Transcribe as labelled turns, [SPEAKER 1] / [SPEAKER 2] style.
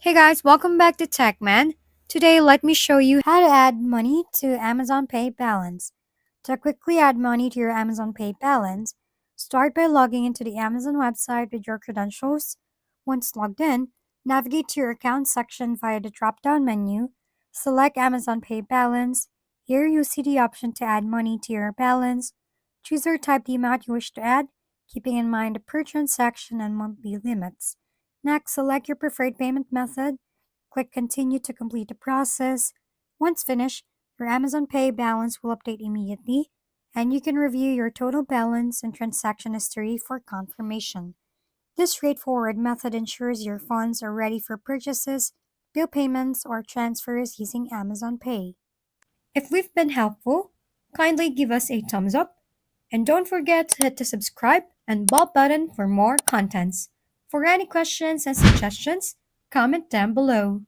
[SPEAKER 1] Hey guys, welcome back to TechMan. Today, let me show you how to add money to Amazon Pay balance. To quickly add money to your Amazon Pay balance, start by logging into the Amazon website with your credentials. Once logged in, navigate to your account section via the drop-down menu. Select Amazon Pay balance. Here you see the option to add money to your balance. Choose or type the amount you wish to add, keeping in mind the per transaction and monthly limits. Next, select your preferred payment method. Click Continue to complete the process. Once finished, your Amazon Pay balance will update immediately, and you can review your total balance and transaction history for confirmation. This straightforward method ensures your funds are ready for purchases, bill payments, or transfers using Amazon Pay. If we've been helpful, kindly give us a thumbs up and don't forget to hit the subscribe and bell button for more contents. For any questions and suggestions, comment down below.